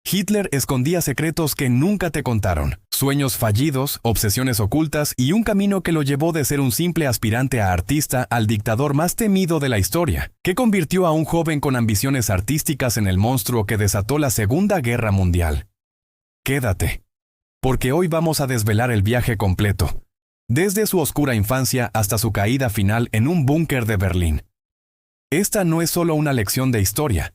Hitler escondía secretos que nunca te contaron, sueños fallidos, obsesiones ocultas y un camino que lo llevó de ser un simple aspirante a artista al dictador más temido de la historia, que convirtió a un joven con ambiciones artísticas en el monstruo que desató la Segunda Guerra Mundial. Quédate, porque hoy vamos a desvelar el viaje completo, desde su oscura infancia hasta su caída final en un búnker de Berlín. Esta no es solo una lección de historia.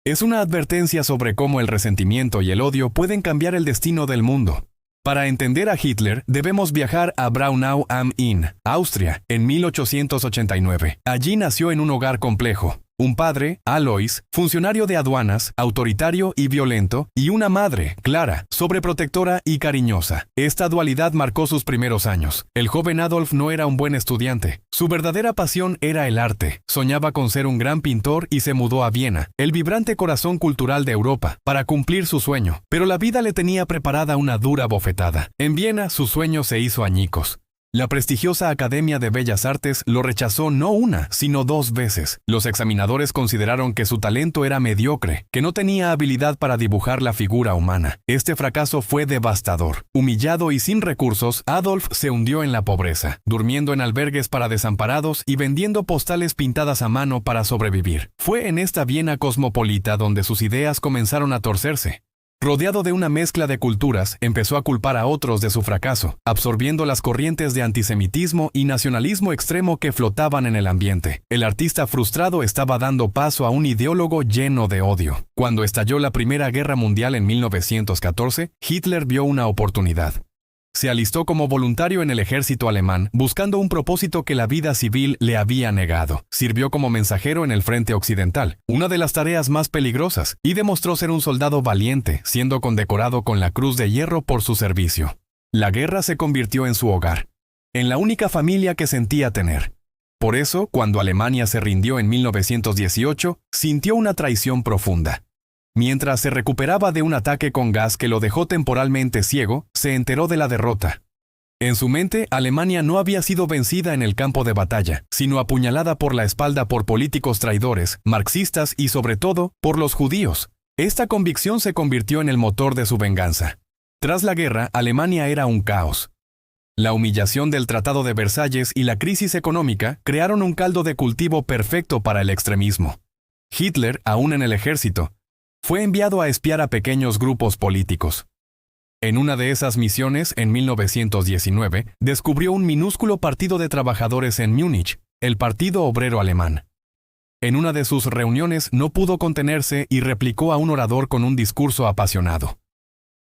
Es una advertencia sobre cómo el resentimiento y el odio pueden cambiar el destino del mundo. Para entender a Hitler, debemos viajar a Braunau am Inn, Austria, en 1889. Allí nació en un hogar complejo. Un padre, Alois, funcionario de aduanas, autoritario y violento, y una madre, Clara, sobreprotectora y cariñosa. Esta dualidad marcó sus primeros años. El joven Adolf no era un buen estudiante. Su verdadera pasión era el arte. Soñaba con ser un gran pintor y se mudó a Viena, el vibrante corazón cultural de Europa, para cumplir su sueño. Pero la vida le tenía preparada una dura bofetada. En Viena, su sueño se hizo añicos. La prestigiosa Academia de Bellas Artes lo rechazó no una, sino 2 veces. Los examinadores consideraron que su talento era mediocre, que no tenía habilidad para dibujar la figura humana. Este fracaso fue devastador. Humillado y sin recursos, Adolf se hundió en la pobreza, durmiendo en albergues para desamparados y vendiendo postales pintadas a mano para sobrevivir. Fue en esta Viena cosmopolita donde sus ideas comenzaron a torcerse. Rodeado de una mezcla de culturas, empezó a culpar a otros de su fracaso, absorbiendo las corrientes de antisemitismo y nacionalismo extremo que flotaban en el ambiente. El artista frustrado estaba dando paso a un ideólogo lleno de odio. Cuando estalló la Primera Guerra Mundial en 1914, Hitler vio una oportunidad. Se alistó como voluntario en el ejército alemán, buscando un propósito que la vida civil le había negado. Sirvió como mensajero en el frente occidental, una de las tareas más peligrosas, y demostró ser un soldado valiente, siendo condecorado con la Cruz de Hierro por su servicio. La guerra se convirtió en su hogar, en la única familia que sentía tener. Por eso, cuando Alemania se rindió en 1918, sintió una traición profunda. Mientras se recuperaba de un ataque con gas que lo dejó temporalmente ciego, se enteró de la derrota. En su mente, Alemania no había sido vencida en el campo de batalla, sino apuñalada por la espalda por políticos traidores, marxistas y sobre todo, por los judíos. Esta convicción se convirtió en el motor de su venganza. Tras la guerra, Alemania era un caos. La humillación del Tratado de Versalles y la crisis económica crearon un caldo de cultivo perfecto para el extremismo. Hitler, aún en el ejército, fue enviado a espiar a pequeños grupos políticos. En una de esas misiones, en 1919, descubrió un minúsculo partido de trabajadores en Múnich, el Partido Obrero Alemán. En una de sus reuniones no pudo contenerse y replicó a un orador con un discurso apasionado.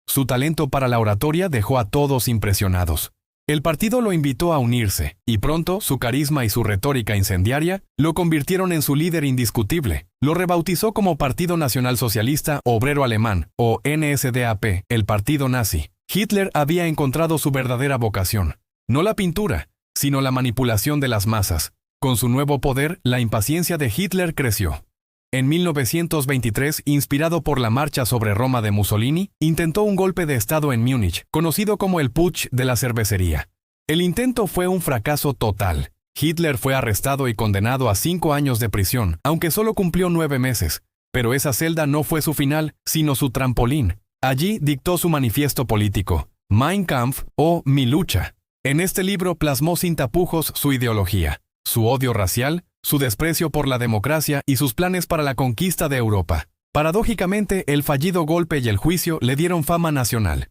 Su talento para la oratoria dejó a todos impresionados. El partido lo invitó a unirse, y pronto su carisma y su retórica incendiaria lo convirtieron en su líder indiscutible. Lo rebautizó como Partido Nacional Socialista Obrero Alemán, o NSDAP, el partido nazi. Hitler había encontrado su verdadera vocación, no la pintura, sino la manipulación de las masas. Con su nuevo poder, la impaciencia de Hitler creció. En 1923, inspirado por la marcha sobre Roma de Mussolini, intentó un golpe de Estado en Múnich, conocido como el Putsch de la cervecería. El intento fue un fracaso total. Hitler fue arrestado y condenado a 5 años de prisión, aunque solo cumplió 9 meses. Pero esa celda no fue su final, sino su trampolín. Allí dictó su manifiesto político, Mein Kampf o Mi lucha. En este libro plasmó sin tapujos su ideología, su odio racial, su desprecio por la democracia y sus planes para la conquista de Europa. Paradójicamente, el fallido golpe y el juicio le dieron fama nacional.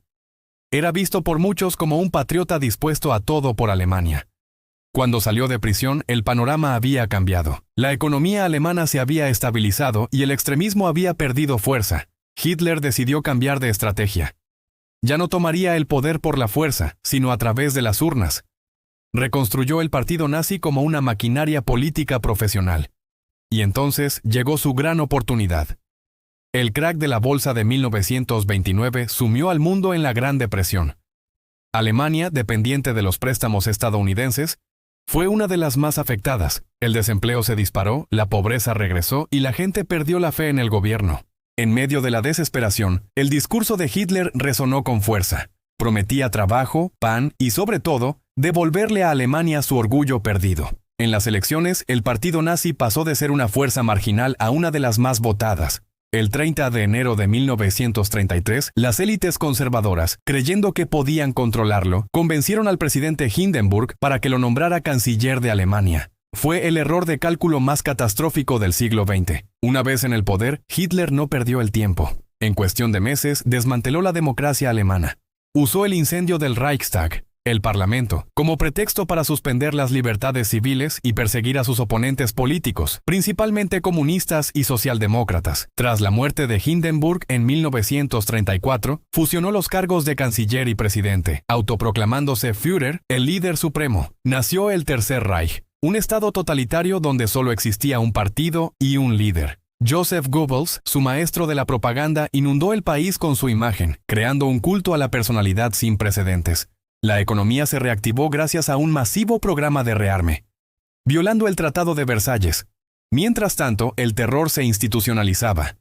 Era visto por muchos como un patriota dispuesto a todo por Alemania. Cuando salió de prisión, el panorama había cambiado. La economía alemana se había estabilizado y el extremismo había perdido fuerza. Hitler decidió cambiar de estrategia. Ya no tomaría el poder por la fuerza, sino a través de las urnas. Reconstruyó el partido nazi como una maquinaria política profesional. Y entonces llegó su gran oportunidad. El crack de la bolsa de 1929 sumió al mundo en la Gran Depresión. Alemania, dependiente de los préstamos estadounidenses, fue una de las más afectadas. El desempleo se disparó, la pobreza regresó y la gente perdió la fe en el gobierno. En medio de la desesperación, el discurso de Hitler resonó con fuerza. Prometía trabajo, pan y, sobre todo, devolverle a Alemania su orgullo perdido. En las elecciones, el partido nazi pasó de ser una fuerza marginal a una de las más votadas. El 30 de enero de 1933, las élites conservadoras, creyendo que podían controlarlo, convencieron al presidente Hindenburg para que lo nombrara canciller de Alemania. Fue el error de cálculo más catastrófico del siglo XX. Una vez en el poder, Hitler no perdió el tiempo. En cuestión de meses, desmanteló la democracia alemana. Usó el incendio del Reichstag, el Parlamento, como pretexto para suspender las libertades civiles y perseguir a sus oponentes políticos, principalmente comunistas y socialdemócratas. Tras la muerte de Hindenburg en 1934, fusionó los cargos de canciller y presidente, autoproclamándose Führer, el líder supremo. Nació el Tercer Reich, un estado totalitario donde solo existía un partido y un líder. Joseph Goebbels, su maestro de la propaganda, inundó el país con su imagen, creando un culto a la personalidad sin precedentes. La economía se reactivó gracias a un masivo programa de rearme, violando el Tratado de Versalles. Mientras tanto, el terror se institucionalizaba.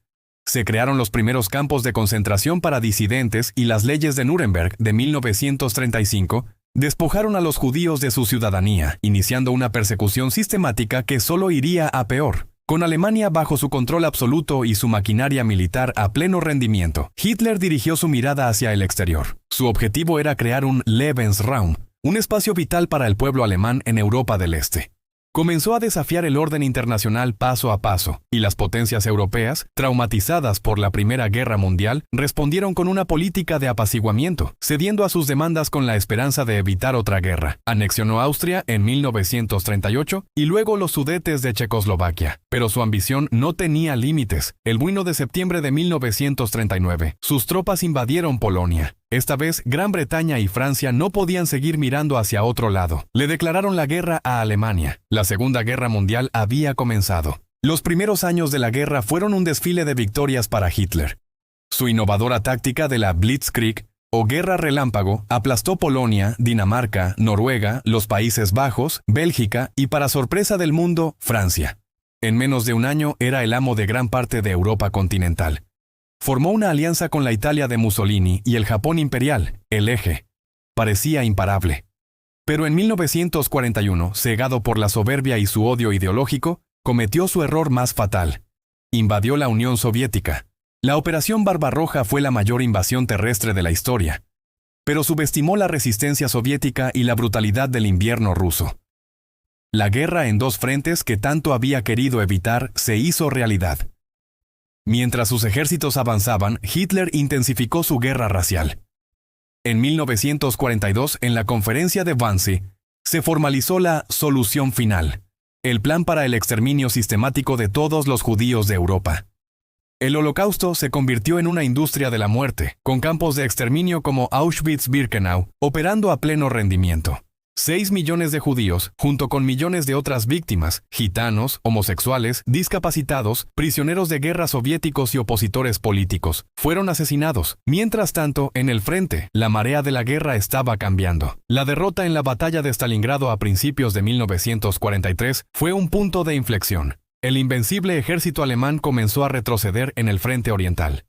Se crearon los primeros campos de concentración para disidentes y las leyes de Nuremberg de 1935 despojaron a los judíos de su ciudadanía, iniciando una persecución sistemática que solo iría a peor. Con Alemania bajo su control absoluto y su maquinaria militar a pleno rendimiento, Hitler dirigió su mirada hacia el exterior. Su objetivo era crear un Lebensraum, un espacio vital para el pueblo alemán en Europa del Este. Comenzó a desafiar el orden internacional paso a paso, y las potencias europeas, traumatizadas por la Primera Guerra Mundial, respondieron con una política de apaciguamiento, cediendo a sus demandas con la esperanza de evitar otra guerra. Anexionó Austria en 1938 y luego los Sudetes de Checoslovaquia. Pero su ambición no tenía límites. El 1 de septiembre de 1939, sus tropas invadieron Polonia. Esta vez, Gran Bretaña y Francia no podían seguir mirando hacia otro lado. Le declararon la guerra a Alemania. La Segunda Guerra Mundial había comenzado. Los primeros años de la guerra fueron un desfile de victorias para Hitler. Su innovadora táctica de la Blitzkrieg, o guerra relámpago, aplastó Polonia, Dinamarca, Noruega, los Países Bajos, Bélgica y, para sorpresa del mundo, Francia. En menos de un año era el amo de gran parte de Europa continental. Formó una alianza con la Italia de Mussolini y el Japón imperial, el Eje. Parecía imparable. Pero en 1941, cegado por la soberbia y su odio ideológico, cometió su error más fatal. Invadió la Unión Soviética. La Operación Barbarroja fue la mayor invasión terrestre de la historia. Pero subestimó la resistencia soviética y la brutalidad del invierno ruso. La guerra en dos frentes que tanto había querido evitar se hizo realidad. Mientras sus ejércitos avanzaban, Hitler intensificó su guerra racial. En 1942, en la conferencia de Wannsee, se formalizó la solución final, el plan para el exterminio sistemático de todos los judíos de Europa. El Holocausto se convirtió en una industria de la muerte, con campos de exterminio como Auschwitz-Birkenau, operando a pleno rendimiento. 6 millones de judíos, junto con millones de otras víctimas, gitanos, homosexuales, discapacitados, prisioneros de guerra soviéticos y opositores políticos, fueron asesinados. Mientras tanto, en el frente, la marea de la guerra estaba cambiando. La derrota en la batalla de Stalingrado a principios de 1943 fue un punto de inflexión. El invencible ejército alemán comenzó a retroceder en el frente oriental.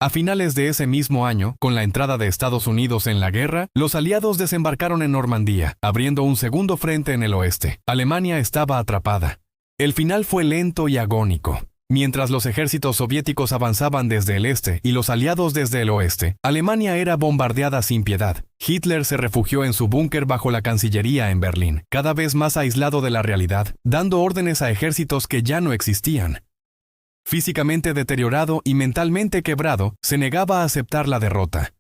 A finales de ese mismo año, con la entrada de Estados Unidos en la guerra, los aliados desembarcaron en Normandía, abriendo un segundo frente en el oeste. Alemania estaba atrapada. El final fue lento y agónico. Mientras los ejércitos soviéticos avanzaban desde el este y los aliados desde el oeste, Alemania era bombardeada sin piedad. Hitler se refugió en su búnker bajo la Cancillería en Berlín, cada vez más aislado de la realidad, dando órdenes a ejércitos que ya no existían. Físicamente deteriorado y mentalmente quebrado, se negaba a aceptar la derrota.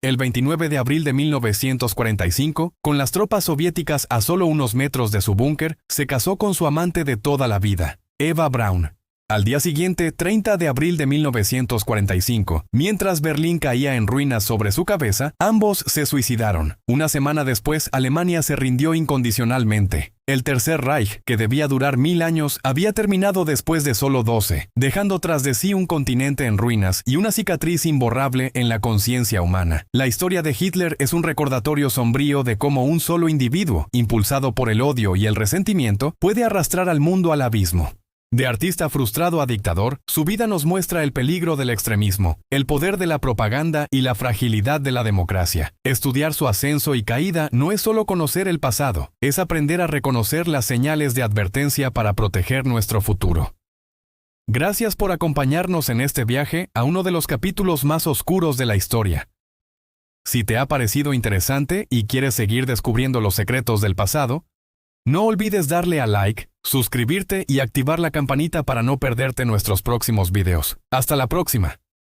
El 29 de abril de 1945, con las tropas soviéticas a solo unos metros de su búnker, se casó con su amante de toda la vida, Eva Braun. Al día siguiente, 30 de abril de 1945, mientras Berlín caía en ruinas sobre su cabeza, ambos se suicidaron. Una semana después, Alemania se rindió incondicionalmente. El Tercer Reich, que debía durar 1000 años, había terminado después de solo 12, dejando tras de sí un continente en ruinas y una cicatriz imborrable en la conciencia humana. La historia de Hitler es un recordatorio sombrío de cómo un solo individuo, impulsado por el odio y el resentimiento, puede arrastrar al mundo al abismo. De artista frustrado a dictador, su vida nos muestra el peligro del extremismo, el poder de la propaganda y la fragilidad de la democracia. Estudiar su ascenso y caída no es solo conocer el pasado, es aprender a reconocer las señales de advertencia para proteger nuestro futuro. Gracias por acompañarnos en este viaje a uno de los capítulos más oscuros de la historia. Si te ha parecido interesante y quieres seguir descubriendo los secretos del pasado, no olvides darle a like, suscribirte y activar la campanita para no perderte nuestros próximos videos. Hasta la próxima.